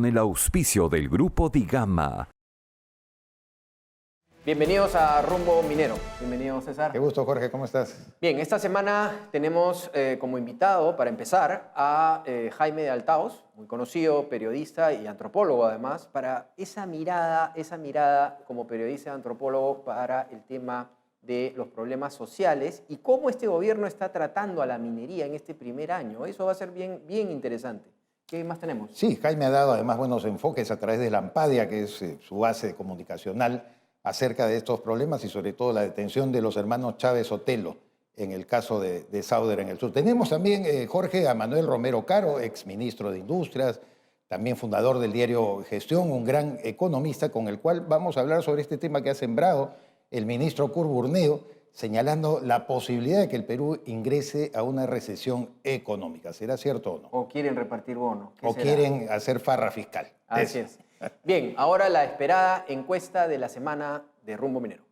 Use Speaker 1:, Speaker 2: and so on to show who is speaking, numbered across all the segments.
Speaker 1: con el auspicio del Grupo Digama.
Speaker 2: Bienvenidos a Rumbo Minero. Bienvenido, César.
Speaker 3: Qué gusto, Jorge. ¿Cómo estás?
Speaker 2: Bien, esta semana tenemos como invitado, para empezar, a Jaime de Altaos, muy conocido, periodista y antropólogo además, para esa mirada como periodista y antropólogo para el tema de los problemas sociales y cómo este gobierno está tratando a la minería en este primer año. Eso va a ser bien interesante. ¿Qué más tenemos?
Speaker 3: Sí, Jaime ha dado además buenos enfoques a través de la Ampadia, que es su base comunicacional, acerca de estos problemas y sobre todo la detención de los hermanos Chávez Sotelo en el caso de Sauder en el sur. Tenemos también, Jorge, a Manuel Romero Caro, exministro de Industrias, también fundador del diario Gestión, un gran economista con el cual vamos a hablar sobre este tema que ha sembrado el ministro Kurt Burneo, señalando la posibilidad de que el Perú ingrese a una recesión económica. ¿Será cierto o no?
Speaker 2: ¿O quieren repartir bonos?
Speaker 3: O
Speaker 2: será?
Speaker 3: Quieren hacer farra fiscal.
Speaker 2: Así es. Bien, ahora la esperada encuesta de la semana de Rumbo Minero.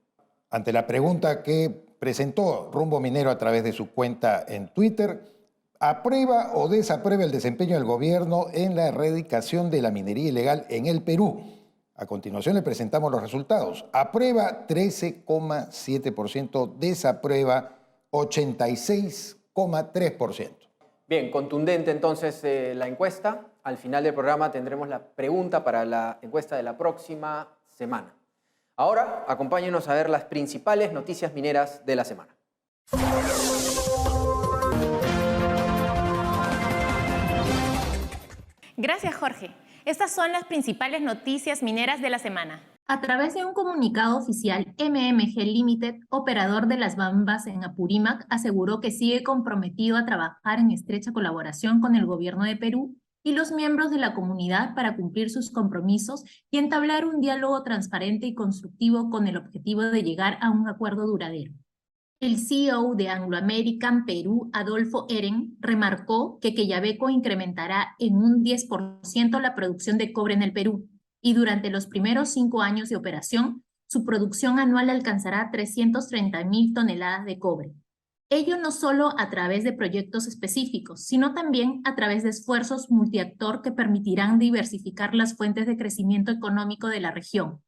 Speaker 3: Ante la pregunta que presentó Rumbo Minero a través de su cuenta en Twitter, ¿aprueba o desaprueba el desempeño del gobierno en la erradicación de la minería ilegal en el Perú? A continuación le presentamos los resultados. Aprueba 13,7%, desaprueba 86,3%.
Speaker 2: Bien, contundente entonces la encuesta. Al final del programa tendremos la pregunta para la encuesta de la próxima semana. Ahora, acompáñenos a ver las principales noticias mineras de la semana.
Speaker 4: Gracias, Jorge. Estas son las principales noticias mineras de la semana.
Speaker 5: A través de un comunicado oficial, MMG Limited, operador de las bambas en Apurímac, aseguró que sigue comprometido a trabajar en estrecha colaboración con el gobierno de Perú y los miembros de la comunidad para cumplir sus compromisos y entablar un diálogo transparente y constructivo con el objetivo de llegar a un acuerdo duradero. El CEO de Anglo American Perú, Adolfo Eren, remarcó que Quellaveco incrementará en un 10% la producción de cobre en el Perú y durante los primeros 5 años de operación, su producción anual alcanzará 330.000 toneladas de cobre. Ello no solo a través de proyectos específicos, sino también a través de esfuerzos multiactor que permitirán diversificar las fuentes de crecimiento económico de la región.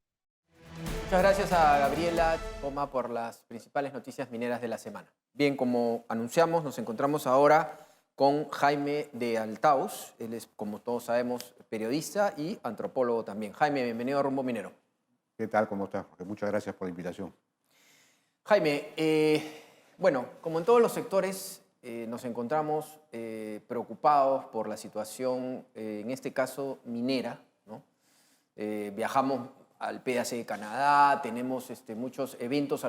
Speaker 2: Muchas gracias a Gabriela Choma por las principales noticias mineras de la semana. Bien, como anunciamos, nos encontramos ahora con Jaime de Altaos. Él es, como todos sabemos, periodista y antropólogo también. Jaime, bienvenido a Rumbo Minero.
Speaker 6: ¿Qué tal? ¿Cómo estás? Muchas gracias por la invitación.
Speaker 2: Jaime, bueno, como en todos los sectores, nos encontramos preocupados por la situación, en este caso minera, ¿no? Viajamos al PDAC de Canadá, tenemos muchos eventos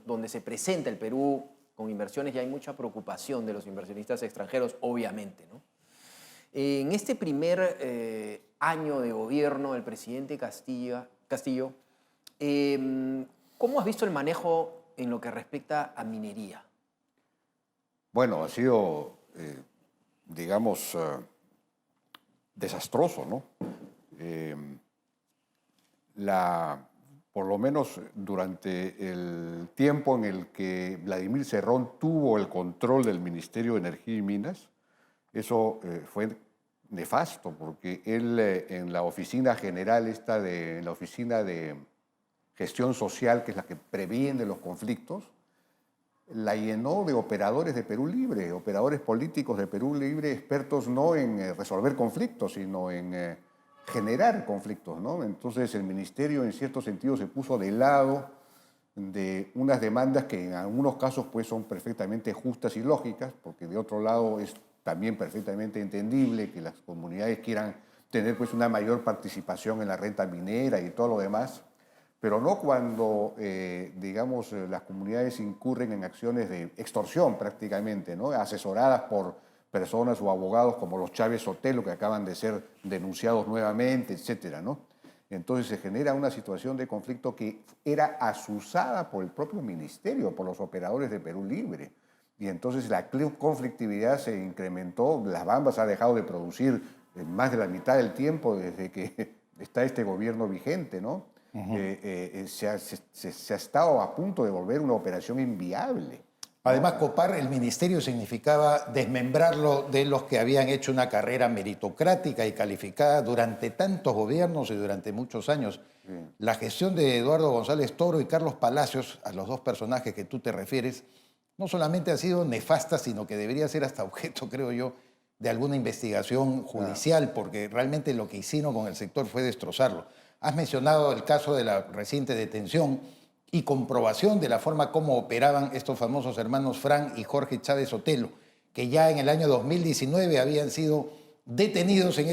Speaker 2: donde se presenta el Perú con inversiones y hay mucha preocupación de los inversionistas extranjeros, obviamente, ¿no? En este primer año de gobierno del presidente Castillo, ¿cómo has visto el manejo en lo que respecta a minería?
Speaker 6: Bueno, ha sido, digamos, desastroso, ¿no? Por lo menos durante el tiempo en el que Vladimir Cerrón tuvo el control del Ministerio de Energía y Minas, eso fue nefasto, porque él en la oficina general, en la oficina de gestión social, que es la que previene los conflictos, la llenó de operadores de Perú Libre, operadores políticos de Perú Libre, expertos no en resolver conflictos, sino en generar conflictos, ¿no? Entonces el ministerio en cierto sentido se puso de lado de unas demandas que en algunos casos pues son perfectamente justas y lógicas, porque de otro lado es también perfectamente entendible que las comunidades quieran tener pues una mayor participación en la renta minera y todo lo demás, pero no cuando, digamos, las comunidades incurren en acciones de extorsión prácticamente, ¿no? Asesoradas por personas o abogados como los Chávez Sotelo, que acaban de ser denunciados nuevamente, etcétera, ¿no? Entonces se genera una situación de conflicto que era azuzada por el propio ministerio, por los operadores de Perú Libre. Y entonces la conflictividad se incrementó, las bambas ha dejado de producir más de la mitad del tiempo desde que está este gobierno vigente, ¿no? Se ha estado a punto de volver una operación inviable.
Speaker 3: Además, copar el ministerio significaba desmembrarlo de los que habían hecho una carrera meritocrática y calificada durante tantos gobiernos y durante muchos años. La gestión de Eduardo González Toro y Carlos Palacios, a los dos personajes que tú te refieres, no solamente ha sido nefasta, sino que debería ser hasta objeto, creo yo, de alguna investigación judicial, porque realmente lo que hicieron con el sector fue destrozarlo. Has mencionado el caso de la reciente detención y comprobación de la forma como operaban estos famosos hermanos Fran y Jorge Chávez Sotelo, que ya en el año 2019 habían sido detenidos en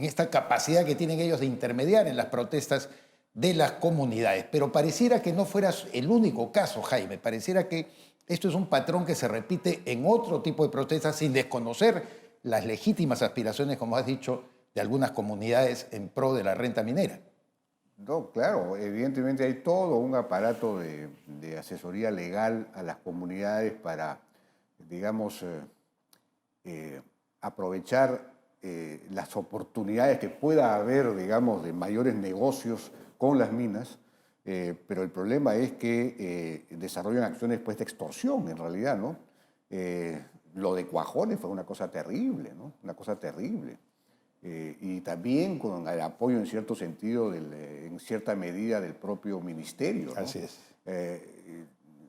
Speaker 3: esta capacidad que tienen ellos de intermediar en las protestas de las comunidades. Pero pareciera que no fueras el único caso, Jaime. Pareciera que esto es un patrón que se repite en otro tipo de protestas sin desconocer las legítimas aspiraciones, como has dicho, de algunas comunidades en pro de la renta minera.
Speaker 6: No, claro, evidentemente hay todo un aparato de asesoría legal a las comunidades para, digamos, aprovechar las oportunidades que pueda haber, digamos, de mayores negocios con las minas, pero el problema es que desarrollan acciones pues, de extorsión, en realidad, ¿no? Lo de Cuajones fue una cosa terrible, ¿no? Una cosa terrible. Y también con el apoyo en cierto sentido, en cierta medida del propio ministerio, ¿no?
Speaker 3: Así es.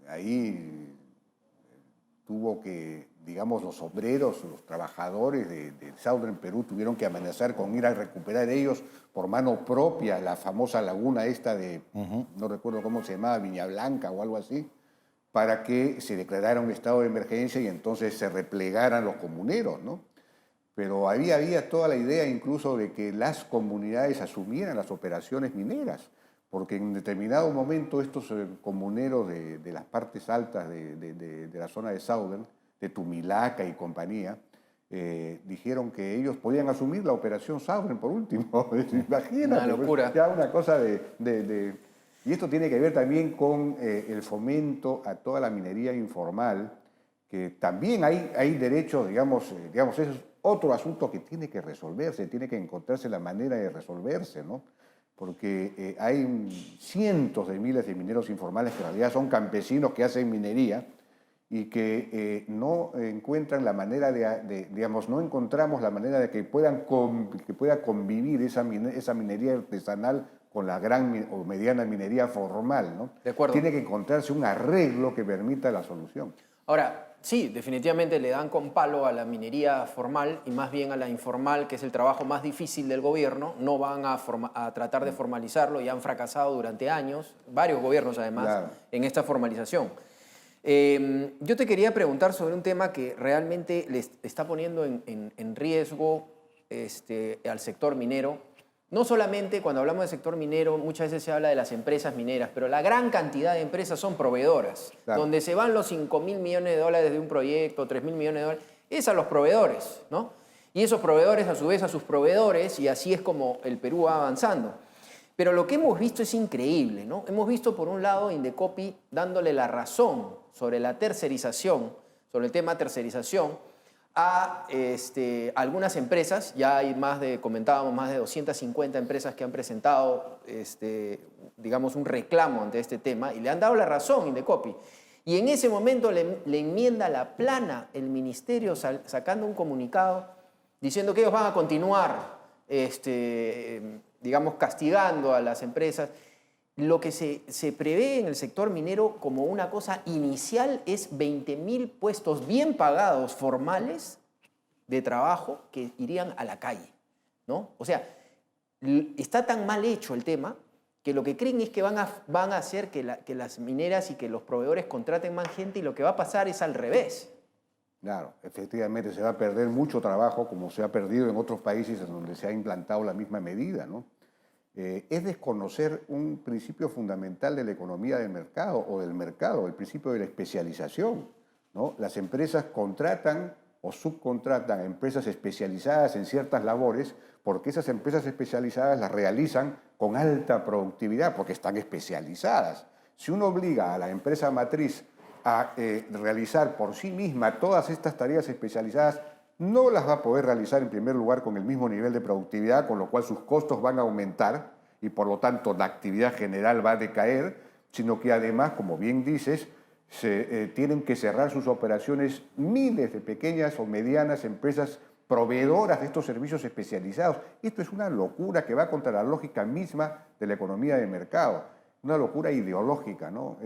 Speaker 6: Ahí tuvo que, digamos, los obreros, los trabajadores de Southern Perú tuvieron que amenazar con ir a recuperar ellos por mano propia la famosa laguna esta de, no recuerdo cómo se llamaba, Viña Blanca o algo así, para que se declarara un estado de emergencia y entonces se replegaran los comuneros, ¿no? Pero había toda la idea incluso de que las comunidades asumieran las operaciones mineras, porque en determinado momento estos comuneros de las partes altas de la zona de Southern, de Tumilaca y compañía, dijeron que ellos podían asumir la operación Southern por último. Imagínate,
Speaker 2: una locura.
Speaker 6: Ya una cosa Y esto tiene que ver también con el fomento a toda la minería informal, que también hay derechos, digamos, eso es otro asunto que tiene que resolverse, tiene que encontrarse la manera de resolverse, ¿no? Porque hay cientos de miles de mineros informales que en realidad son campesinos que hacen minería y que no encuentran la manera digamos, no encontramos la manera de que pueda convivir esa minería artesanal con la gran o mediana minería formal, ¿no?
Speaker 2: De acuerdo.
Speaker 6: Tiene que encontrarse un arreglo que permita la solución.
Speaker 2: Ahora, sí, definitivamente le dan con palo a la minería formal y más bien a la informal, que es el trabajo más difícil del gobierno. No van a tratar de formalizarlo y han fracasado durante años, varios gobiernos además,
Speaker 6: Claro.
Speaker 2: en esta formalización. Yo te quería preguntar sobre un tema que realmente le está poniendo en riesgo al sector minero. No solamente cuando hablamos del sector minero, muchas veces se habla de las empresas mineras, pero la gran cantidad de empresas son proveedoras,
Speaker 6: Claro.
Speaker 2: donde se van los 5.000 millones de dólares de un proyecto, 3.000 millones de dólares, es a los proveedores, ¿no? Y esos proveedores a su vez a sus proveedores, y así es como el Perú va avanzando. Pero lo que hemos visto es increíble, ¿no? Hemos visto por un lado Indecopi dándole la razón sobre la tercerización, sobre el tema tercerización, a algunas empresas. Ya hay comentábamos, más de 250 empresas que han presentado, digamos, un reclamo ante este tema y le han dado la razón Indecopi. Y en ese momento le enmienda la plana el ministerio sacando un comunicado diciendo que ellos van a continuar, digamos, castigando a las empresas. Lo que se prevé en el sector minero como una cosa inicial es 20.000 puestos bien pagados formales de trabajo que irían a la calle, ¿no? O sea, está tan mal hecho el tema que lo que creen es que van a hacer que las mineras y que los proveedores contraten más gente y lo que va a pasar es al revés.
Speaker 6: Claro, efectivamente se va a perder mucho trabajo como se ha perdido en otros países en donde se ha implantado la misma medida, ¿no? Es desconocer un principio fundamental de la economía del mercado o del mercado, el principio de la especialización, ¿no? Las empresas contratan o subcontratan a empresas especializadas en ciertas labores porque esas empresas especializadas las realizan con alta productividad porque están especializadas. Si uno obliga a la empresa matriz a realizar por sí misma todas estas tareas especializadas, no las va a poder realizar en primer lugar con el mismo nivel de productividad, con lo cual sus costos van a aumentar y por lo tanto la actividad general va a decaer, sino que además, como bien dices, tienen que cerrar sus operaciones miles de pequeñas o medianas empresas proveedoras de estos servicios especializados. Esto es una locura que va contra la lógica misma de la economía de mercado. Una locura ideológica, ¿no?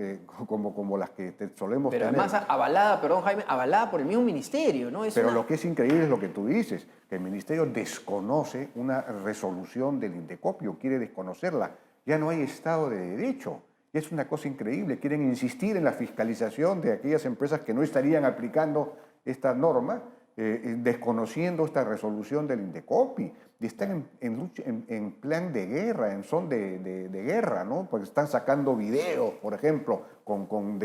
Speaker 6: Como las que solemos
Speaker 2: Pero
Speaker 6: tener.
Speaker 2: además avalada, perdón Jaime, avalada por el mismo ministerio, ¿no?
Speaker 6: Pero lo que es increíble es lo que tú dices, que el ministerio desconoce una resolución del Indecopio, quiere desconocerla. Ya no hay Estado de Derecho. Y es una cosa increíble. Quieren insistir en la fiscalización de aquellas empresas que no estarían aplicando esta norma, desconociendo esta resolución del Indecopi. Y están en plan de guerra, en son de guerra, ¿no? Porque están sacando videos, por ejemplo, con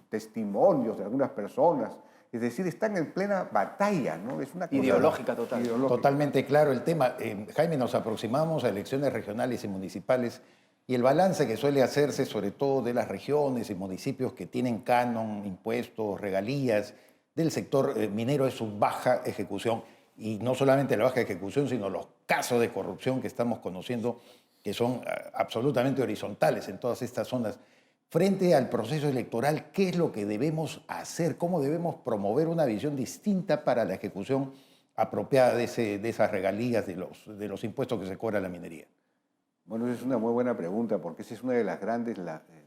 Speaker 6: testimonios de algunas personas. Es decir, están en plena batalla, ¿no? Es una cosa
Speaker 2: Ideológica total.
Speaker 3: Totalmente claro el tema. Jaime, nos aproximamos a elecciones regionales y municipales y el balance que suele hacerse, sobre todo de las regiones y municipios que tienen canon, impuestos, regalías del sector minero, es su baja ejecución. Y no solamente la baja ejecución, sino los casos de corrupción que estamos conociendo, que son absolutamente horizontales en todas estas zonas. Frente al proceso electoral, ¿qué es lo que debemos hacer? ¿Cómo debemos promover una visión distinta para la ejecución apropiada de esas regalías, de los impuestos que se cobra a la minería?
Speaker 6: Bueno, esa es una muy buena pregunta, porque esa es una de las grandes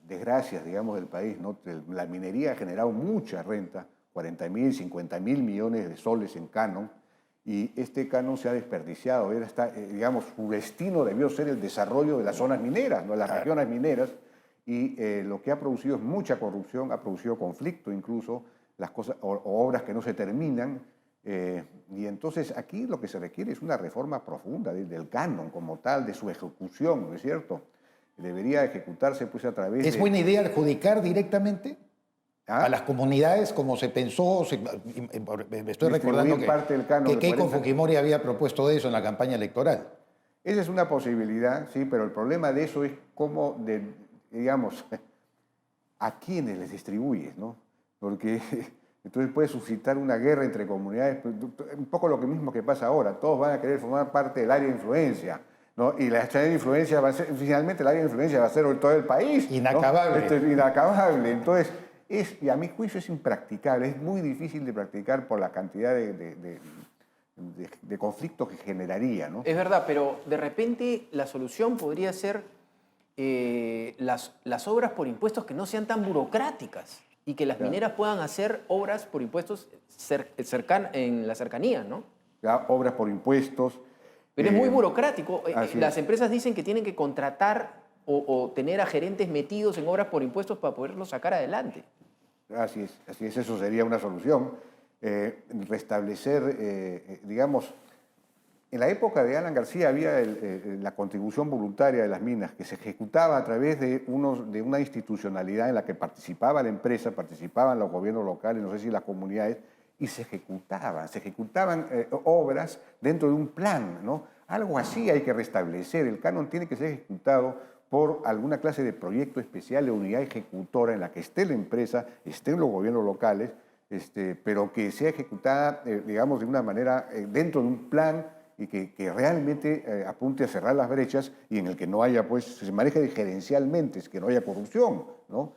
Speaker 6: desgracias, digamos, del país, ¿no? La minería ha generado mucha renta, 40.000, 50.000 millones de soles en canon, y este canon se ha desperdiciado. Digamos, su destino debió ser el desarrollo de las zonas mineras, ¿no? Las regiones mineras, y lo que ha producido es mucha corrupción, ha producido conflicto incluso, las cosas, o obras que no se terminan. Y entonces aquí lo que se requiere es una reforma profunda del canon como tal, de su ejecución, ¿no es cierto? Debería ejecutarse pues a través de...
Speaker 3: ¿Es buena idea adjudicar directamente a las comunidades como se pensó? Me estoy recordando
Speaker 6: parte del canon
Speaker 3: que
Speaker 6: de
Speaker 3: Keiko
Speaker 6: 40.
Speaker 3: Fujimori había propuesto eso en la campaña electoral.
Speaker 6: Esa es una posibilidad, sí, pero el problema de eso es cómo, digamos, a quiénes les distribuyes, ¿no? Porque entonces puede suscitar una guerra entre comunidades, un poco lo mismo que pasa ahora. Todos van a querer formar parte del área de influencia, ¿no? Y la área de influencia va a ser, finalmente el área de influencia va a ser todo el país, ¿no?
Speaker 3: Inacabable.
Speaker 6: Inacabable. Entonces, y a mi juicio es impracticable, es muy difícil de practicar por la cantidad de conflictos que generaría, ¿no?
Speaker 2: Es verdad, pero de repente la solución podría ser las obras por impuestos que no sean tan burocráticas y que las mineras puedan hacer obras por impuestos en la cercanía, ¿no?
Speaker 6: Ya, obras por impuestos.
Speaker 2: Pero es muy burocrático. Las
Speaker 6: es.
Speaker 2: empresas dicen que tienen que contratar o tener a gerentes metidos en obras por impuestos para poderlos sacar adelante.
Speaker 6: Así es, eso sería una solución. Restablecer, digamos, en la época de Alan García había la contribución voluntaria de las minas que se ejecutaba a través de una institucionalidad en la que participaba la empresa, participaban los gobiernos locales, no sé si las comunidades, y se ejecutaban obras dentro de un plan, ¿no? Algo así hay que restablecer. El canon tiene que ser ejecutado por alguna clase de proyecto especial de unidad ejecutora en la que esté la empresa, estén los gobiernos locales, pero que sea ejecutada, digamos, de una manera dentro de un plan y que realmente apunte a cerrar las brechas y en el que no haya, pues, se maneje gerencialmente, que no haya corrupción, ¿no?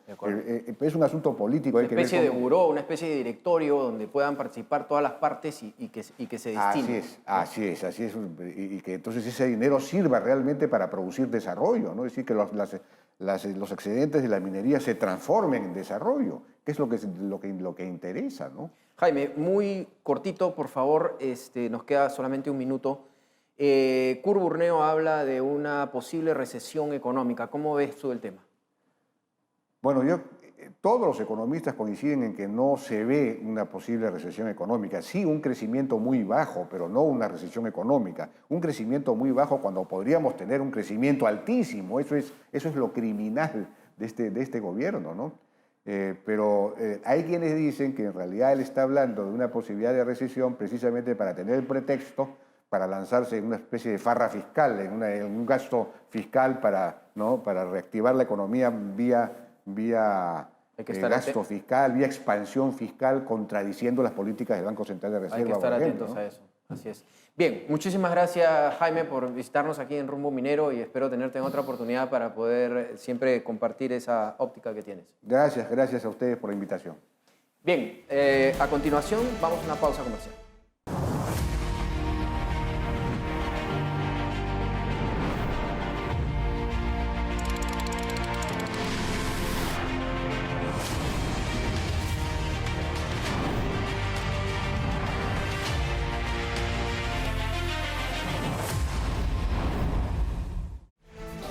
Speaker 6: Es un asunto político.
Speaker 2: Una especie de buró, una especie de directorio donde puedan participar todas las partes y que se destinen.
Speaker 6: Así es. Y que entonces ese dinero sirva realmente para producir desarrollo, ¿no? Es decir, que los excedentes de la minería se transformen en desarrollo, que es lo que interesa, ¿no?
Speaker 2: Jaime, muy cortito, por favor, nos queda solamente un minuto. Kurt Burneo habla de una posible recesión económica. ¿Cómo ves tú el tema?
Speaker 6: Bueno, todos los economistas coinciden en que no se ve una posible recesión económica. Sí, un crecimiento muy bajo, pero no una recesión económica. Un crecimiento muy bajo cuando podríamos tener un crecimiento altísimo. Eso es lo criminal de este gobierno, ¿no? Pero hay quienes dicen que en realidad él está hablando de una posibilidad de recesión precisamente para tener el pretexto para lanzarse en una especie de farra fiscal, en un gasto fiscal para reactivar la economía vía gasto fiscal, vía expansión fiscal, contradiciendo las políticas del Banco Central de Reserva.
Speaker 2: Hay que estar
Speaker 6: por ejemplo,
Speaker 2: atentos
Speaker 6: ¿no?
Speaker 2: a eso. Así es. Bien, muchísimas gracias, Jaime, por visitarnos aquí en Rumbo Minero y espero tenerte en otra oportunidad para poder siempre compartir esa óptica que tienes.
Speaker 6: Gracias a ustedes por la invitación.
Speaker 2: Bien, a continuación vamos a una pausa comercial.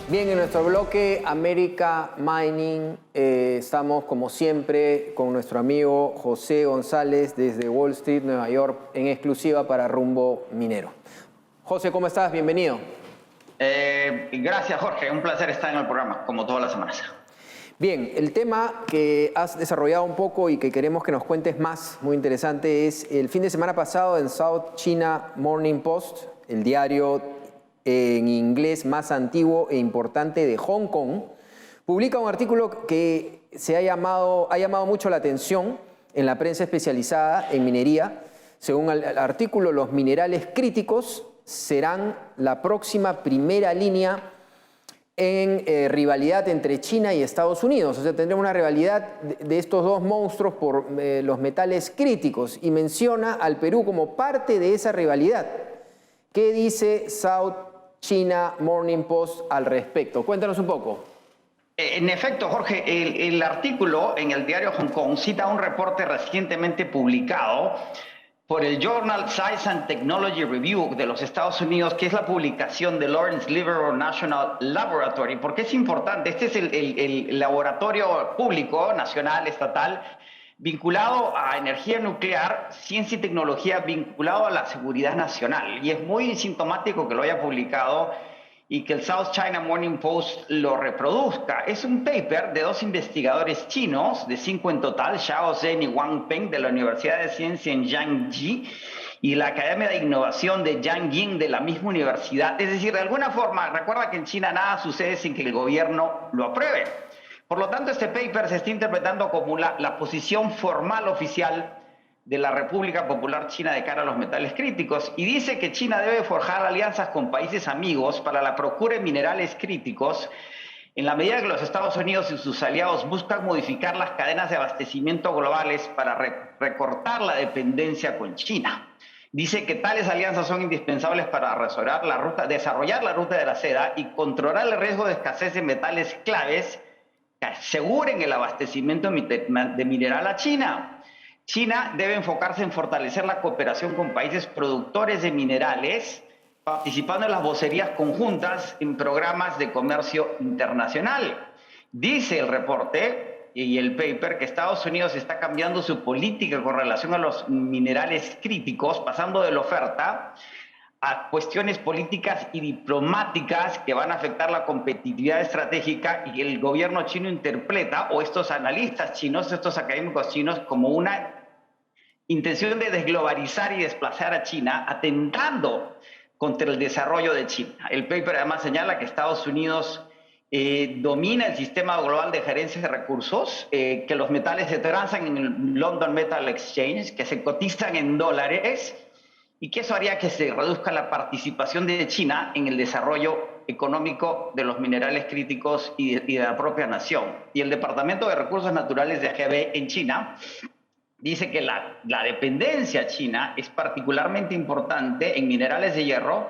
Speaker 2: Bien, en nuestro bloque América Mining estamos como siempre con nuestro amigo José González desde Wall Street, Nueva York, en exclusiva para Rumbo Minero. José, ¿cómo estás? Bienvenido.
Speaker 7: Gracias, Jorge. Un placer estar en el programa, como todas las semanas.
Speaker 2: Bien, el tema que has desarrollado un poco y que queremos que nos cuentes más, muy interesante, es el fin de semana pasado en South China Morning Post, el diario en inglés más antiguo e importante de Hong Kong, publica un artículo que ha llamado mucho la atención en la prensa especializada en minería. Según el artículo, los minerales críticos serán la próxima primera línea en rivalidad entre China y Estados Unidos. O sea, tendremos una rivalidad de estos dos monstruos por los metales críticos y menciona al Perú como parte de esa rivalidad. ¿Qué dice South China Morning Post al respecto? Cuéntanos un poco.
Speaker 7: En efecto, Jorge, el artículo en el diario Hong Kong cita un reporte recientemente publicado por el Journal Science and Technology Review de los Estados Unidos, que es la publicación de Lawrence Livermore National Laboratory. ¿Por qué es importante? Este es el laboratorio público, nacional, estatal, vinculado a energía nuclear, ciencia y tecnología, vinculado a la seguridad nacional. Y es muy sintomático que lo haya publicado y que el South China Morning Post lo reproduzca. Es un paper de dos investigadores chinos, de 5 en total, Xiao Zhen y Wang Peng, de la Universidad de Ciencia en Jiangxi, y la Academia de Innovación de Jiangyin, de la misma universidad. Es decir, de alguna forma, recuerda que en China nada sucede sin que el gobierno lo apruebe. Por lo tanto, este paper se está interpretando como la posición formal oficial de la República Popular China de cara a los metales críticos y dice que China debe forjar alianzas con países amigos para la procura de minerales críticos en la medida que los Estados Unidos y sus aliados buscan modificar las cadenas de abastecimiento globales para recortar la dependencia con China. Dice que tales alianzas son indispensables para desarrollar la ruta de la seda y controlar el riesgo de escasez de metales claves que aseguren el abastecimiento de mineral a China. China debe enfocarse en fortalecer la cooperación con países productores de minerales, participando en las vocerías conjuntas en programas de comercio internacional. Dice el reporte y el paper que Estados Unidos está cambiando su política con relación a los minerales críticos, pasando de la oferta a cuestiones políticas y diplomáticas que van a afectar la competitividad estratégica, y el gobierno chino interpreta, o estos analistas chinos, estos académicos chinos, como una intención de desglobalizar y desplazar a China, atentando contra el desarrollo de China. El paper además señala que Estados Unidos domina el sistema global de gerencia de recursos, que los metales se transan en el London Metal Exchange, que se cotizan en dólares, y que eso haría que se reduzca la participación de China en el desarrollo económico de los minerales críticos y de la propia nación. Y el Departamento de Recursos Naturales de GB en China dice que la dependencia china es particularmente importante en minerales de hierro,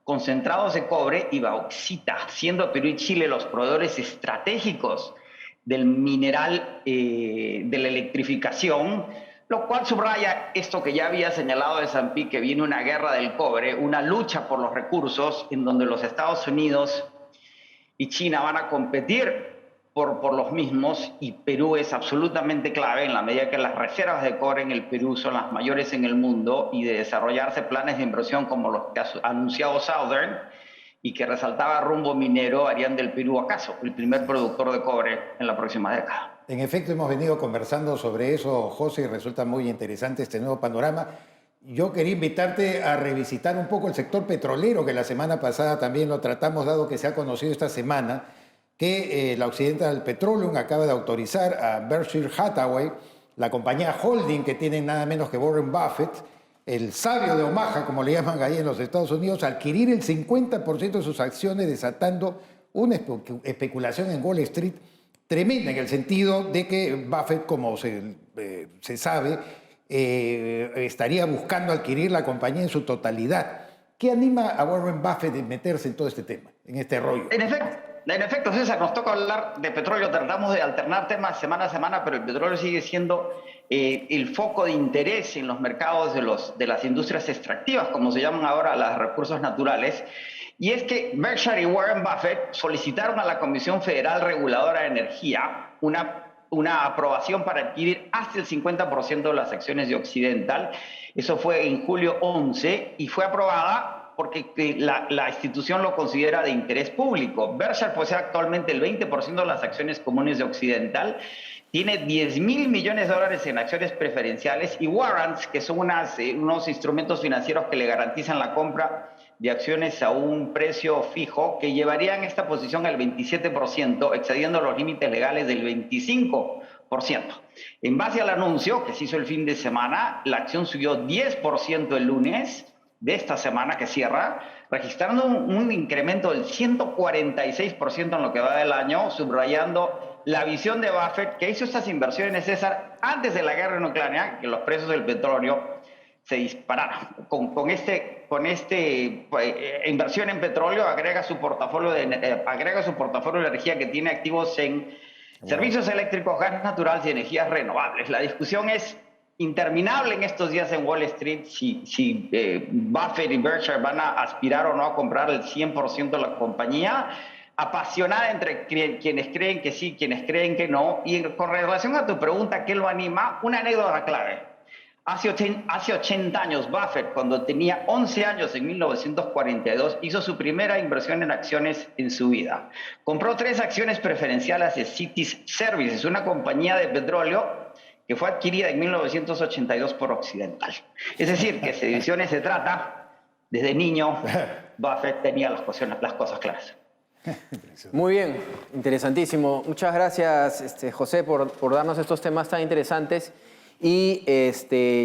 Speaker 7: concentrados de cobre y bauxita, siendo Perú y Chile los proveedores estratégicos del mineral de la electrificación, lo cual subraya esto que ya había señalado de S&P, que viene una guerra del cobre, una lucha por los recursos en donde los Estados Unidos y China van a competir por los mismos, y Perú es absolutamente clave en la medida que las reservas de cobre en el Perú son las mayores en el mundo, y de desarrollarse planes de inversión como los que ha anunciado Southern y que resaltaba Rumbo Minero harían del Perú acaso el primer productor de cobre en la próxima década.
Speaker 3: En efecto, hemos venido conversando sobre eso, José, y resulta muy interesante este nuevo panorama. Yo quería invitarte a revisitar un poco el sector petrolero, que la semana pasada también lo tratamos, dado que se ha conocido esta semana que la Occidental Petroleum acaba de autorizar a Berkshire Hathaway, la compañía holding que tiene nada menos que Warren Buffett, el sabio de Omaha, como le llaman ahí en los Estados Unidos, a adquirir el 50% de sus acciones, desatando una especulación en Wall Street tremenda, en el sentido de que Buffett, como se sabe, estaría buscando adquirir la compañía en su totalidad. ¿Qué anima a Warren Buffett de meterse en todo este tema, en este rollo?
Speaker 7: En efecto, César, nos toca hablar de petróleo. Tratamos de alternar temas semana a semana, pero el petróleo sigue siendo el foco de interés en los mercados de las industrias extractivas, como se llaman ahora los recursos naturales. Y es que Berkshire y Warren Buffett solicitaron a la Comisión Federal Reguladora de Energía una aprobación para adquirir hasta el 50% de las acciones de Occidental. Eso fue en julio 11 y fue aprobada porque la institución lo considera de interés público. Berkshire posee actualmente el 20% de las acciones comunes de Occidental, tiene $10,000 millones en acciones preferenciales y warrants, que son unos instrumentos financieros que le garantizan la compra de acciones a un precio fijo, que llevarían esta posición al 27%, excediendo los límites legales del 25%. En base al anuncio que se hizo el fin de semana, la acción subió 10% el lunes de esta semana que cierra, registrando un incremento del 146% en lo que va del año, subrayando la visión de Buffett, que hizo estas inversiones, César, antes de la guerra en Ucrania, que los precios del petróleo se dispararon. Con inversión en petróleo agrega su portafolio de energía, que tiene activos en servicios eléctricos, gas natural y energías renovables. La discusión es interminable en estos días en Wall Street si Buffett y Berkshire van a aspirar o no a comprar el 100% de la compañía. Apasionada entre quienes creen que sí, quienes creen que no. Y con relación a tu pregunta, ¿qué lo anima? Una anécdota clave. Hace 80 años, Buffett, cuando tenía 11 años, en 1942, hizo su primera inversión en acciones en su vida. Compró 3 acciones preferenciales de Cities Services, una compañía de petróleo que fue adquirida en 1982 por Occidental. Es decir, que si de divisiones se trata, desde niño, Buffett tenía las cosas claras.
Speaker 2: Muy bien, interesantísimo. Muchas gracias, José, por darnos estos temas tan interesantes. Y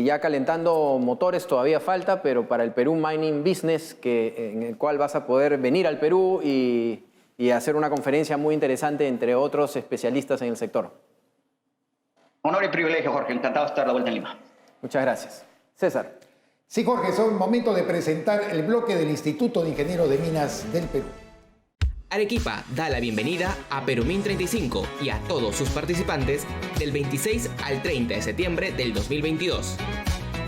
Speaker 2: ya calentando motores todavía falta, pero para el Perú Mining Business, en el cual vas a poder venir al Perú y hacer una conferencia muy interesante entre otros especialistas en el sector.
Speaker 7: Honor y privilegio, Jorge. Encantado de estar de vuelta en Lima.
Speaker 2: Muchas gracias. César.
Speaker 3: Sí, Jorge, es un momento de presentar el bloque del Instituto de Ingenieros de Minas del Perú.
Speaker 8: Arequipa da la bienvenida a Perumín 35 y a todos sus participantes del 26 al 30 de septiembre del 2022.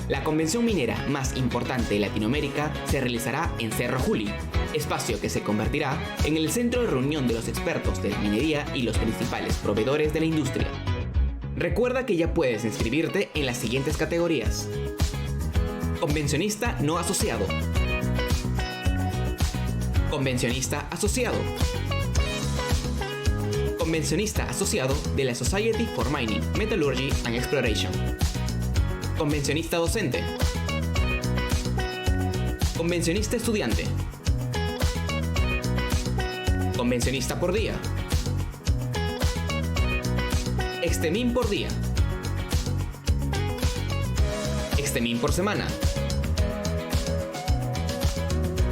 Speaker 8: La convención minera más importante de Latinoamérica se realizará en Cerro Juli, espacio que se convertirá en el centro de reunión de los expertos de la minería y los principales proveedores de la industria. Recuerda que ya puedes inscribirte en las siguientes categorías: convencionista no asociado, convencionista asociado, convencionista asociado de la Society for Mining, Metallurgy and Exploration, convencionista docente, convencionista estudiante, convencionista por día, Extemín por día, Extemín por semana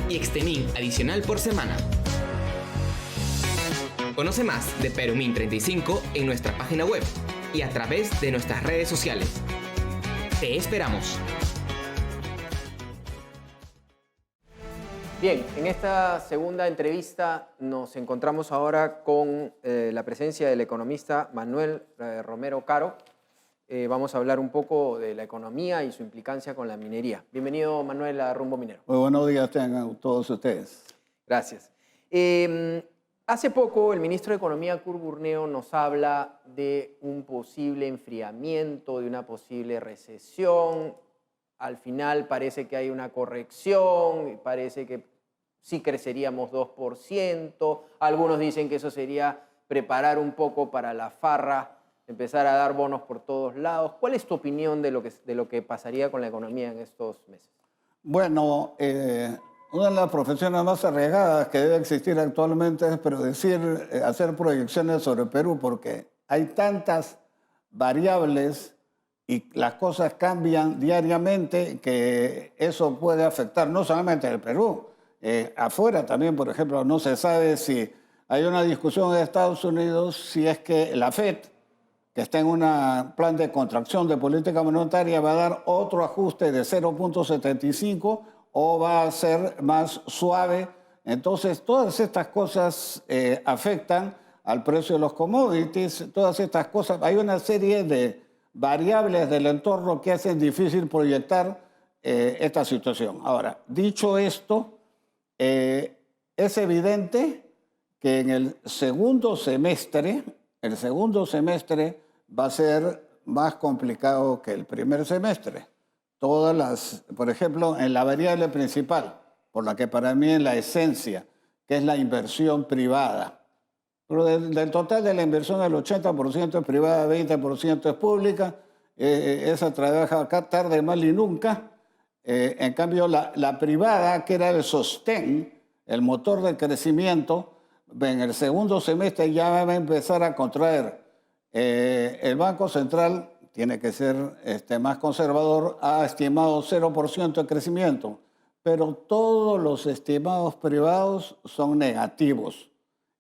Speaker 8: y Extemín adicional por semana. Conoce más de Perumín 35 en nuestra página web y a través de nuestras redes sociales. Te esperamos.
Speaker 2: Bien, en esta segunda entrevista nos encontramos ahora con la presencia del economista Manuel Romero Caro. Vamos a hablar un poco de la economía y su implicancia con la minería. Bienvenido, Manuel, a Rumbo Minero.
Speaker 9: Muy buenos días tengan todos ustedes.
Speaker 2: Gracias. Hace poco el ministro de Economía, Kurt Burneo, nos habla de un posible enfriamiento, de una posible recesión. Al final parece que hay una corrección, parece que sí creceríamos 2%. Algunos dicen que eso sería preparar un poco para la farra, empezar a dar bonos por todos lados. ¿Cuál es tu opinión de lo que pasaría con la economía en estos meses?
Speaker 9: Bueno, una de las profesiones más arriesgadas que debe existir actualmente es hacer proyecciones sobre Perú, porque hay tantas variables y las cosas cambian diariamente, que eso puede afectar no solamente al Perú, afuera también, por ejemplo, no se sabe si hay una discusión en Estados Unidos si es que la FED, que está en un plan de contracción de política monetaria, va a dar otro ajuste de 0.75 o va a ser más suave. Entonces, todas estas cosas afectan al precio de los commodities, todas estas cosas. Hay una serie de variables del entorno que hacen difícil proyectar esta situación. Ahora, dicho esto, es evidente que en el segundo semestre va a ser más complicado que el primer semestre. Por ejemplo, en la variable principal, por la que para mí es la esencia, que es la inversión privada. Pero del total de la inversión, el 80% es privada, 20% es pública. Esa trabaja acá tarde, mal y nunca. En cambio, la privada, que era el sostén, el motor de crecimiento, en el segundo semestre ya va a empezar a contraer. El Banco Central tiene que ser más conservador, ha estimado 0% de crecimiento, pero todos los estimados privados son negativos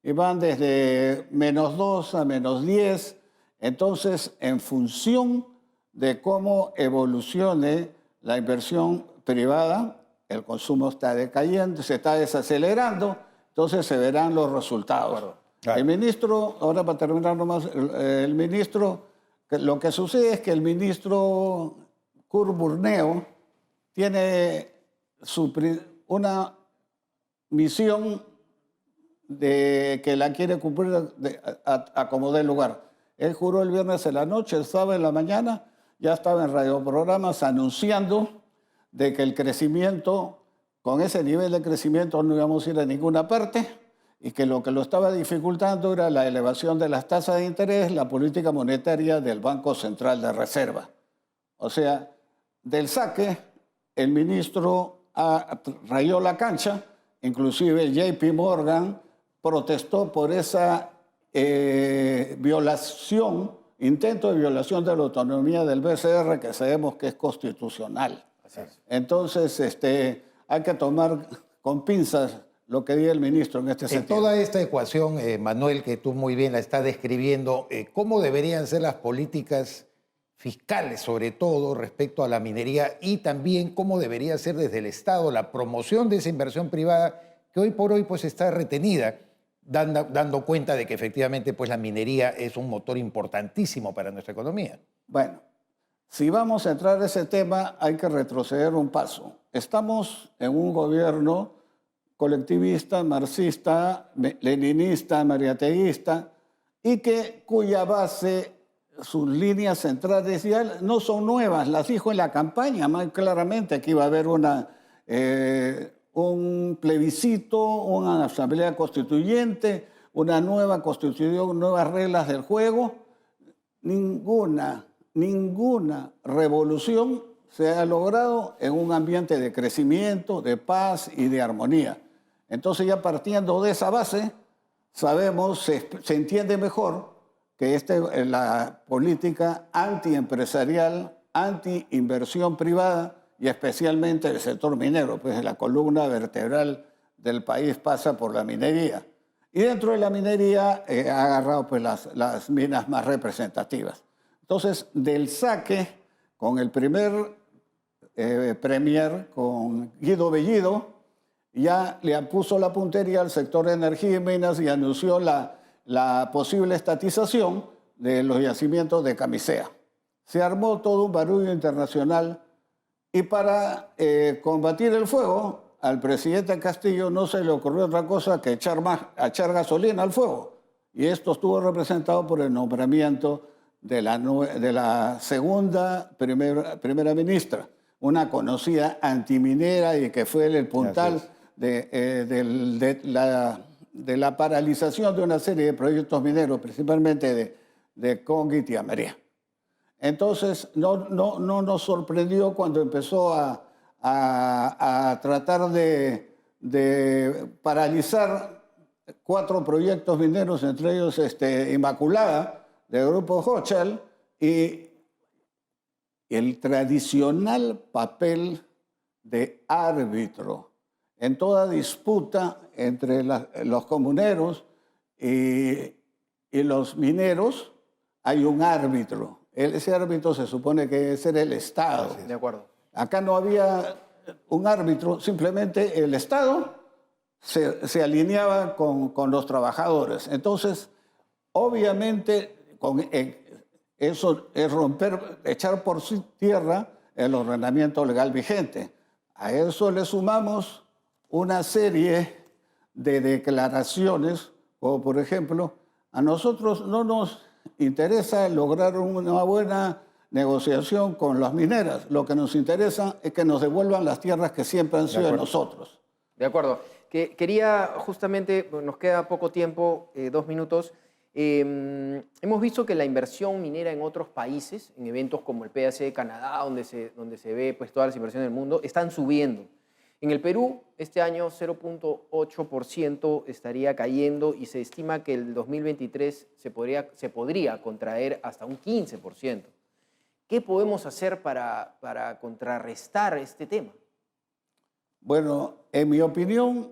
Speaker 9: y van desde -2 a -10. Entonces, en función de cómo evolucione la inversión privada, el consumo está decayendo, se está desacelerando, entonces se verán los resultados.
Speaker 3: Claro.
Speaker 9: El ministro, ahora para terminar nomás, el ministro, lo que sucede es que el ministro Kurt Burneo tiene una misión de que la quiere cumplir a como dé lugar. Él juró el viernes en la noche, el sábado en la mañana, ya estaba en radioprogramas anunciando de que el crecimiento, con ese nivel de crecimiento no íbamos a ir a ninguna parte y que lo estaba dificultando era la elevación de las tasas de interés, la política monetaria del Banco Central de Reserva. O sea, del saque, el ministro rayó la cancha, inclusive el JP Morgan protestó por esa intento de violación de la autonomía del BCR, que sabemos que es constitucional. Entonces, hay que tomar con pinzas lo que diga el ministro en este sentido.
Speaker 3: En toda esta ecuación, Manuel, que tú muy bien la estás describiendo, ¿cómo deberían ser las políticas fiscales, sobre todo respecto a la minería, y también cómo debería ser desde el Estado la promoción de esa inversión privada que hoy por hoy pues, está retenida, dando cuenta de que efectivamente pues, la minería es un motor importantísimo para nuestra economía?
Speaker 9: Bueno, si vamos a entrar a ese tema, hay que retroceder un paso. Estamos en un gobierno colectivista, marxista, leninista, mariateísta, y cuya base, sus líneas centrales ya no son nuevas, las dijo en la campaña muy claramente que iba a haber un plebiscito, una asamblea constituyente, una nueva constitución, nuevas reglas del juego. Ninguna revolución se ha logrado en un ambiente de crecimiento, de paz y de armonía. Entonces ya partiendo de esa base, sabemos, se entiende mejor que la política antiempresarial, anti-inversión privada y especialmente el sector minero, pues la columna vertebral del país pasa por la minería. Y dentro de la minería ha agarrado pues, las minas más representativas. Entonces, del saque, con el primer premier, con Guido Bellido, ya le puso la puntería al sector de energía y minas y anunció la posible estatización de los yacimientos de Camisea. Se armó todo un barullo internacional y para combatir el fuego, al presidente Castillo no se le ocurrió otra cosa que echar gasolina al fuego. Y esto estuvo representado por el nombramiento de la segunda primera ministra, una conocida antiminera y que fue el puntal de la paralización de una serie de proyectos mineros, principalmente de Conga y Tía María. Entonces, no nos sorprendió cuando empezó a tratar de paralizar 4 proyectos mineros, entre ellos Inmaculada, del grupo Hochschild, y el tradicional papel de árbitro. En toda disputa entre los comuneros y los mineros hay un árbitro. Ese árbitro se supone que ese era el Estado.
Speaker 2: De acuerdo.
Speaker 9: Acá no había un árbitro, simplemente el Estado se alineaba con los trabajadores. Entonces, obviamente, eso es echar por tierra el ordenamiento legal vigente. A eso le sumamos una serie de declaraciones, como por ejemplo, a nosotros no nos interesa lograr una buena negociación con las mineras. Lo que nos interesa es que nos devuelvan las tierras que siempre han sido de nosotros.
Speaker 2: De acuerdo. Quería justamente, nos queda poco tiempo, 2 minutos. Hemos visto que la inversión minera en otros países, en eventos como el PDAC de Canadá, donde se ve pues, todas las inversiones del mundo, están subiendo. En el Perú, este año 0.8% estaría cayendo y se estima que el 2023 se podría contraer hasta un 15%. ¿Qué podemos hacer para contrarrestar este tema?
Speaker 9: Bueno, en mi opinión,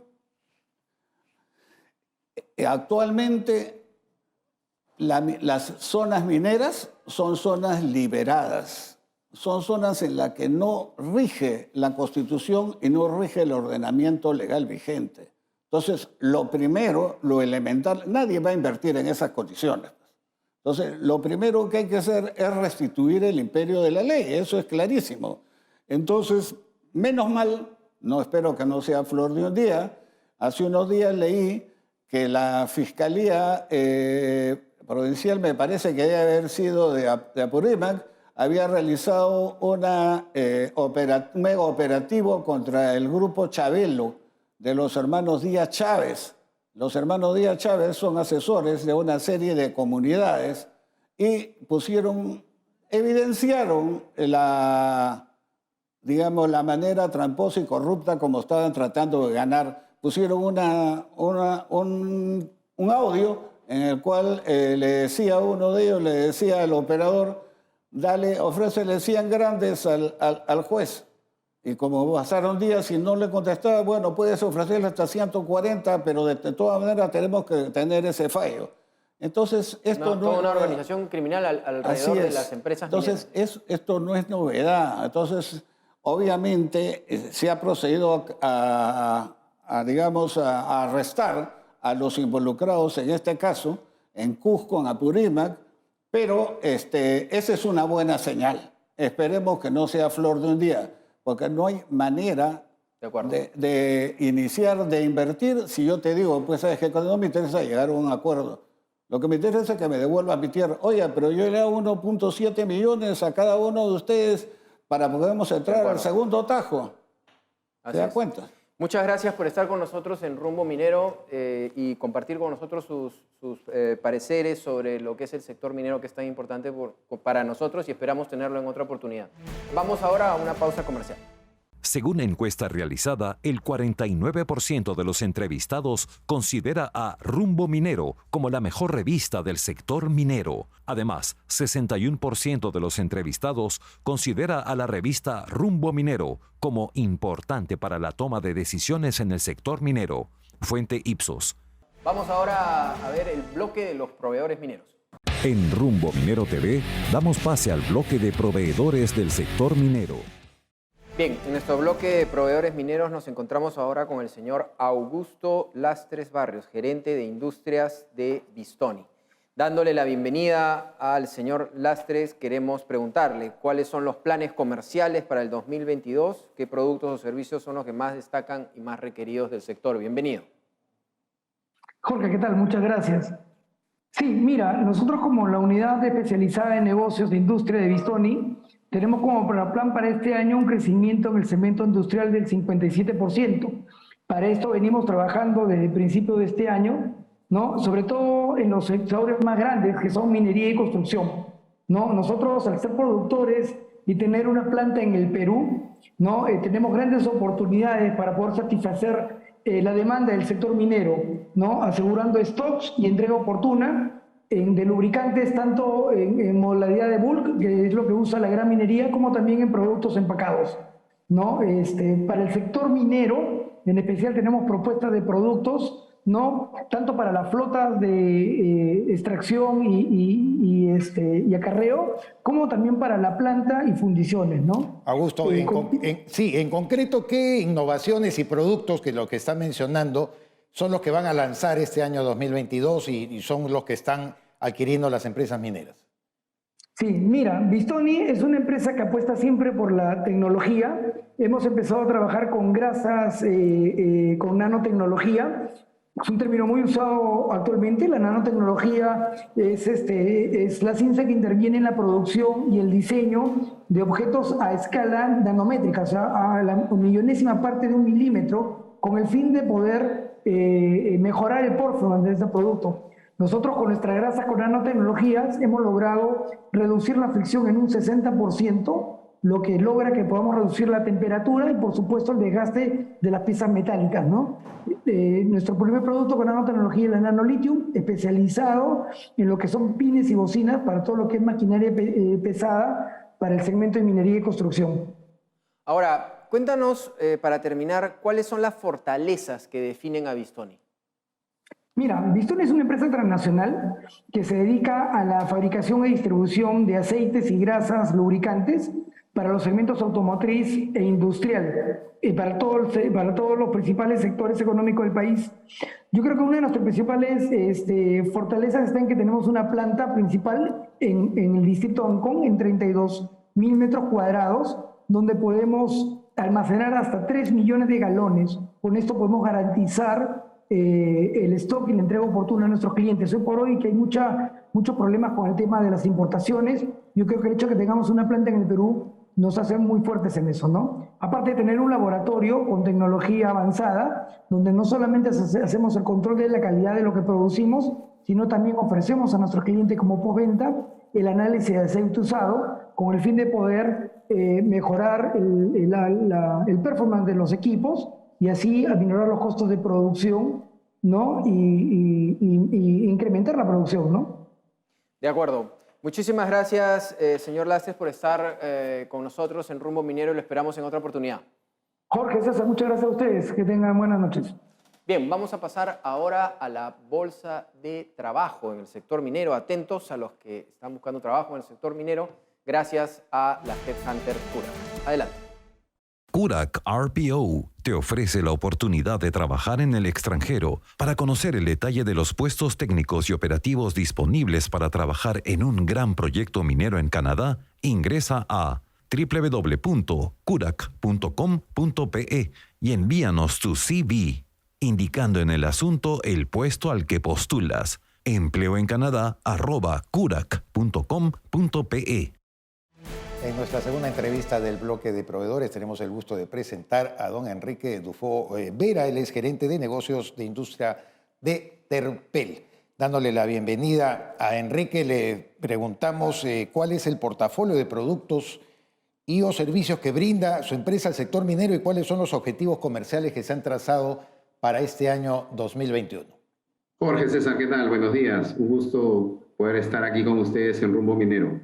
Speaker 9: actualmente las zonas mineras son zonas liberadas. Son zonas en las que no rige la Constitución y no rige el ordenamiento legal vigente. Entonces, lo primero, lo elemental, nadie va a invertir en esas condiciones. Entonces, lo primero que hay que hacer es restituir el imperio de la ley, eso es clarísimo. Entonces, menos mal, no espero que no sea flor de un día, hace unos días leí que la Fiscalía Provincial, me parece que debe haber sido de Apurímac, había realizado un mega operativo contra el grupo Chabelo de los hermanos Díaz Chávez. Los hermanos Díaz Chávez son asesores de una serie de comunidades y evidenciaron la manera tramposa y corrupta como estaban tratando de ganar. Pusieron un audio en el cual uno de ellos le decía al operador, ofrécele 100 grandes al juez. Y como pasaron días y no le contestaba, bueno, puedes ofrecerle hasta 140, pero de todas maneras tenemos que tener ese fallo. Entonces,
Speaker 2: toda una organización criminal alrededor de las empresas mineras.
Speaker 9: Entonces, esto no es novedad. Entonces, obviamente, se ha procedido a arrestar a los involucrados en este caso, en Cusco, en Apurímac, pero esa es una buena señal. Esperemos que no sea flor de un día, porque no hay manera de iniciar, de invertir, si yo te digo, pues sabes que no me interesa llegar a un acuerdo. Lo que me interesa es que me devuelvan mi tierra. Oye, pero yo le hago 1.7 millones a cada uno de ustedes para que podamos entrar al segundo tajo. ¿Se da cuenta?
Speaker 2: Muchas gracias por estar con nosotros en Rumbo Minero y compartir con nosotros sus pareceres sobre lo que es el sector minero, que es tan importante para nosotros, y esperamos tenerlo en otra oportunidad. Vamos ahora a una pausa comercial.
Speaker 1: Según encuesta realizada, el 49% de los entrevistados considera a Rumbo Minero como la mejor revista del sector minero. Además, 61% de los entrevistados considera a la revista Rumbo Minero como importante para la toma de decisiones en el sector minero. Fuente Ipsos.
Speaker 2: Vamos ahora a ver el bloque de los proveedores mineros.
Speaker 1: En Rumbo Minero TV damos pase al bloque de proveedores del sector minero.
Speaker 2: Bien, en nuestro bloque de proveedores mineros nos encontramos ahora con el señor Augusto Lastres Barrios, gerente de industrias de Bistoni. Dándole la bienvenida al señor Lastres, queremos preguntarle cuáles son los planes comerciales para el 2022, qué productos o servicios son los que más destacan y más requeridos del sector. Bienvenido.
Speaker 10: Jorge, ¿qué tal? Muchas gracias. Sí, mira, nosotros como la unidad especializada en negocios de industria de Bistoni, tenemos como plan para este año un crecimiento en el cemento industrial del 57%. Para esto venimos trabajando desde el principio de este año, ¿no? Sobre todo en los sectores más grandes, que son minería y construcción, ¿no? Nosotros, al ser productores y tener una planta en el Perú, ¿no? Tenemos grandes oportunidades para poder satisfacer la demanda del sector minero, ¿no? Asegurando stocks y entrega oportuna, de lubricantes, tanto en modalidad de bulk, que es lo que usa la gran minería, como también en productos empacados, ¿no? Para el sector minero, en especial tenemos propuestas de productos, ¿no? Tanto para la flota de extracción y acarreo, como también para la planta y fundiciones, ¿no?
Speaker 3: Augusto, en concreto, ¿qué innovaciones y productos que lo que está mencionando son los que van a lanzar este año 2022 y son los que están adquiriendo las empresas mineras?
Speaker 10: Sí, mira, Bistoni es una empresa que apuesta siempre por la tecnología. Hemos empezado a trabajar con grasas, con nanotecnología. Es un término muy usado actualmente. La nanotecnología es la ciencia que interviene en la producción y el diseño de objetos a escala nanométrica, o sea, a la millonésima parte de 1 milímetro, con el fin de poder mejorar el performance de este producto. Nosotros con nuestra grasa con nanotecnologías hemos logrado reducir la fricción en un 60%, lo que logra que podamos reducir la temperatura y, por supuesto, el desgaste de las piezas metálicas, ¿no? Nuestro primer producto con nanotecnología es el nanolitium, especializado en lo que son pines y bocinas para todo lo que es maquinaria pesada para el segmento de minería y construcción.
Speaker 2: Ahora, cuéntanos, para terminar, ¿cuáles son las fortalezas que definen a Bistoni?
Speaker 10: Mira, Bistoni es una empresa transnacional que se dedica a la fabricación y distribución de aceites y grasas lubricantes para los segmentos automotriz e industrial, y para todos los principales sectores económicos del país. Yo creo que una de nuestras principales fortalezas está en que tenemos una planta principal en el distrito de Hong Kong, en 32.000 metros cuadrados, donde podemos almacenar hasta 3 millones de galones. Con esto podemos garantizar el stock y la entrega oportuna a nuestros clientes. Hoy por hoy que hay muchos problemas con el tema de las importaciones, yo creo que el hecho de que tengamos una planta en el Perú nos hace muy fuertes en eso, ¿no? Aparte de tener un laboratorio con tecnología avanzada, donde no solamente hacemos el control de la calidad de lo que producimos, sino también ofrecemos a nuestros clientes como postventa el análisis de aceite usado, con el fin de poder mejorar el performance de los equipos y así aminorar los costos de producción, ¿no? Y incrementar la producción, ¿no?
Speaker 2: De acuerdo. Muchísimas gracias, señor Lastres, por estar con nosotros en Rumbo Minero y lo esperamos en otra oportunidad.
Speaker 10: Jorge, César, muchas gracias a ustedes. Que tengan buenas noches.
Speaker 2: Bien, vamos a pasar ahora a la bolsa de trabajo en el sector minero. Atentos a los que están buscando trabajo en el sector minero, gracias a la Headhunter Curac. Adelante.
Speaker 1: Curac RPO te ofrece la oportunidad de trabajar en el extranjero. Para conocer el detalle de los puestos técnicos y operativos disponibles para trabajar en un gran proyecto minero en Canadá, ingresa a www.curac.com.pe y envíanos tu CV, indicando en el asunto el puesto al que postulas. empleoencanadá@curac.com.pe.
Speaker 3: En nuestra segunda entrevista del bloque de proveedores tenemos el gusto de presentar a don Enrique Dufo Vera. Él es gerente de negocios de industria de Terpel. Dándole la bienvenida a Enrique, le preguntamos cuál es el portafolio de productos y o servicios que brinda su empresa al sector minero y cuáles son los objetivos comerciales que se han trazado para este año 2021.
Speaker 11: Jorge, César, ¿qué tal? Buenos días. Un gusto poder estar aquí con ustedes en Rumbo Minero.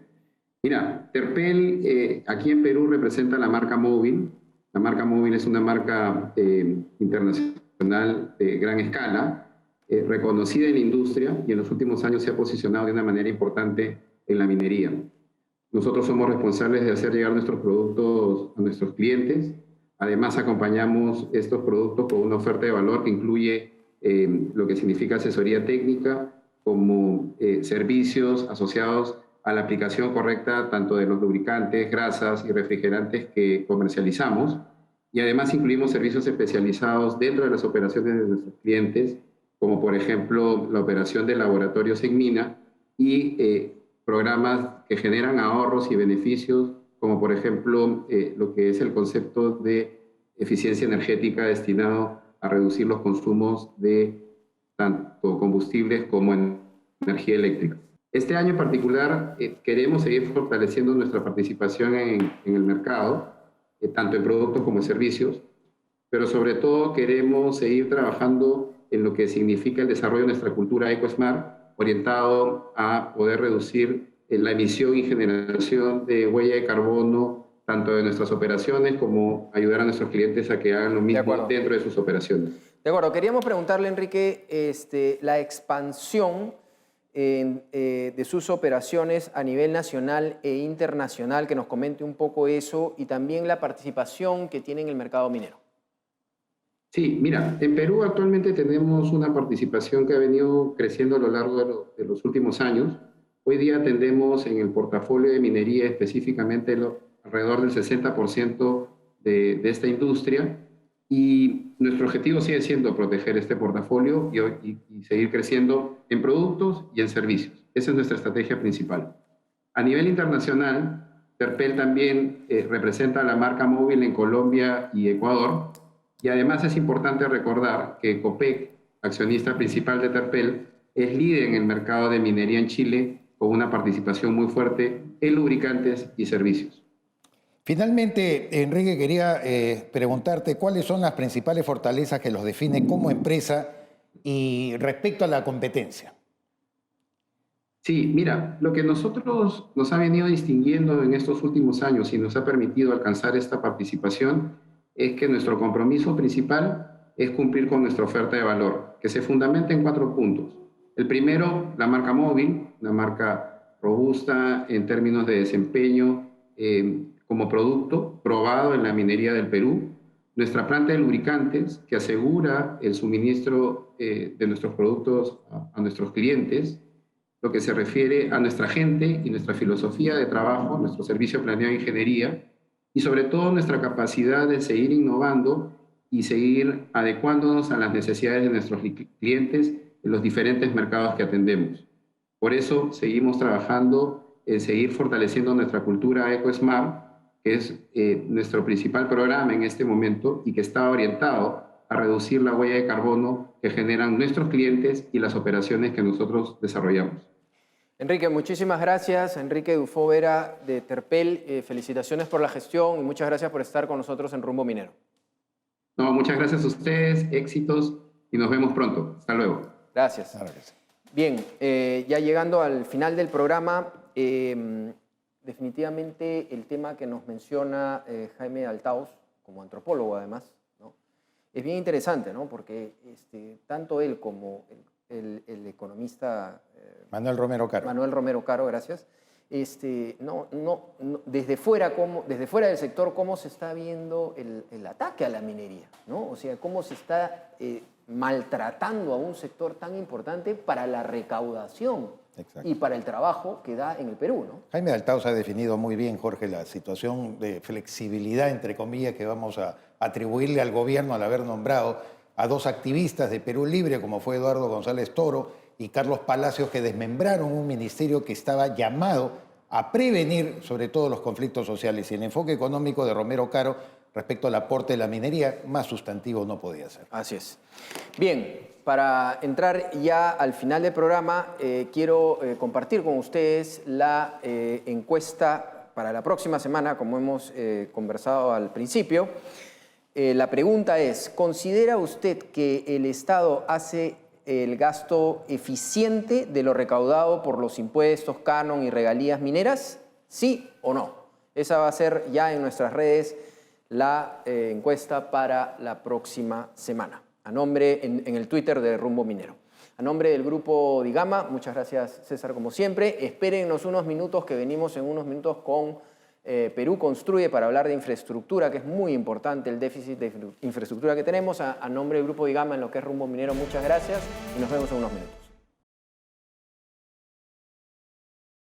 Speaker 11: Mira, Terpel aquí en Perú representa la marca Móvil. La marca Móvil es una marca internacional de gran escala, reconocida en la industria y en los últimos años se ha posicionado de una manera importante en la minería. Nosotros somos responsables de hacer llegar nuestros productos a nuestros clientes. Además, acompañamos estos productos con una oferta de valor que incluye lo que significa asesoría técnica como servicios asociados a la aplicación correcta tanto de los lubricantes, grasas y refrigerantes que comercializamos. Y además incluimos servicios especializados dentro de las operaciones de nuestros clientes, como por ejemplo la operación de laboratorios en mina y programas que generan ahorros y beneficios, como por ejemplo lo que es el concepto de eficiencia energética destinado a reducir los consumos de tanto combustibles como energía eléctrica. Este año en particular queremos seguir fortaleciendo nuestra participación en el mercado, tanto en productos como en servicios, pero sobre todo queremos seguir trabajando en lo que significa el desarrollo de nuestra cultura EcoSmart, orientado a poder reducir la emisión y generación de huella de carbono tanto de nuestras operaciones como ayudar a nuestros clientes a que hagan lo mismo dentro de sus operaciones.
Speaker 2: De acuerdo, queríamos preguntarle, Enrique, la expansión de sus operaciones a nivel nacional e internacional, que nos comente un poco eso, y también la participación que tiene en el mercado minero.
Speaker 11: Sí, mira, en Perú actualmente tenemos una participación que ha venido creciendo a lo largo de los últimos años. Hoy día atendemos en el portafolio de minería específicamente alrededor del 60% de esta industria, y nuestro objetivo sigue siendo proteger este portafolio y seguir creciendo en productos y en servicios. Esa es nuestra estrategia principal. A nivel internacional, Terpel también representa la marca móvil en Colombia y Ecuador, y además es importante recordar que Copec, accionista principal de Terpel, es líder en el mercado de minería en Chile, con una participación muy fuerte en lubricantes y servicios.
Speaker 3: Finalmente, Enrique, quería preguntarte cuáles son las principales fortalezas que los definen como empresa y respecto a la competencia.
Speaker 11: Sí, mira, lo que nosotros nos ha venido distinguiendo en estos últimos años y nos ha permitido alcanzar esta participación es que nuestro compromiso principal es cumplir con nuestra oferta de valor, que se fundamenta en 4 puntos. El primero, la marca móvil, una marca robusta en términos de desempeño como producto, probado en la minería del Perú. Nuestra planta de lubricantes, que asegura el suministro de nuestros productos a nuestros clientes, lo que se refiere a nuestra gente y nuestra filosofía de trabajo, nuestro servicio de planeo de ingeniería, y sobre todo nuestra capacidad de seguir innovando y seguir adecuándonos a las necesidades de nuestros clientes en los diferentes mercados que atendemos. Por eso seguimos trabajando en seguir fortaleciendo nuestra cultura EcoSmart, que es nuestro principal programa en este momento y que está orientado a reducir la huella de carbono que generan nuestros clientes y las operaciones que nosotros desarrollamos.
Speaker 2: Enrique, muchísimas gracias. Enrique Dufo Vera de Terpel, felicitaciones por la gestión y muchas gracias por estar con nosotros en Rumbo Minero.
Speaker 11: No, muchas gracias a ustedes, éxitos y nos vemos pronto. Hasta luego.
Speaker 2: Gracias. Bien, ya llegando al final del programa, definitivamente el tema que nos menciona Jaime Althaus, como antropólogo además, ¿no? Es bien interesante, ¿no? Porque tanto él como el economista
Speaker 3: Manuel Romero
Speaker 2: Caro, gracias. Desde fuera del sector, cómo se está viendo el ataque a la minería, ¿no? O sea, cómo se está maltratando a un sector tan importante para la recaudación. Exacto. Y para el trabajo que da en el Perú, ¿no?
Speaker 3: Jaime Althaus ha definido muy bien, Jorge, la situación de flexibilidad, entre comillas, que vamos a atribuirle al gobierno al haber nombrado a 2 activistas de Perú Libre, como fue Eduardo González Toro y Carlos Palacios, que desmembraron un ministerio que estaba llamado a prevenir sobre todo los conflictos sociales. Y el enfoque económico de Romero Caro respecto al aporte de la minería, más sustantivo no podía ser.
Speaker 2: Así es. Bien, para entrar ya al final del programa, quiero compartir con ustedes la encuesta para la próxima semana, como hemos conversado al principio. La pregunta es, ¿considera usted que el Estado hace el gasto eficiente de lo recaudado por los impuestos, canon y regalías mineras? ¿Sí o no? Esa va a ser ya en nuestras redes la encuesta para la próxima semana. En el Twitter de Rumbo Minero. A nombre del grupo Digama, muchas gracias, César, como siempre. Espérennos unos minutos, que venimos en unos minutos con Perú Construye para hablar de infraestructura, que es muy importante el déficit de infraestructura que tenemos. A nombre del grupo Digama, en lo que es Rumbo Minero, muchas gracias y nos vemos en unos minutos.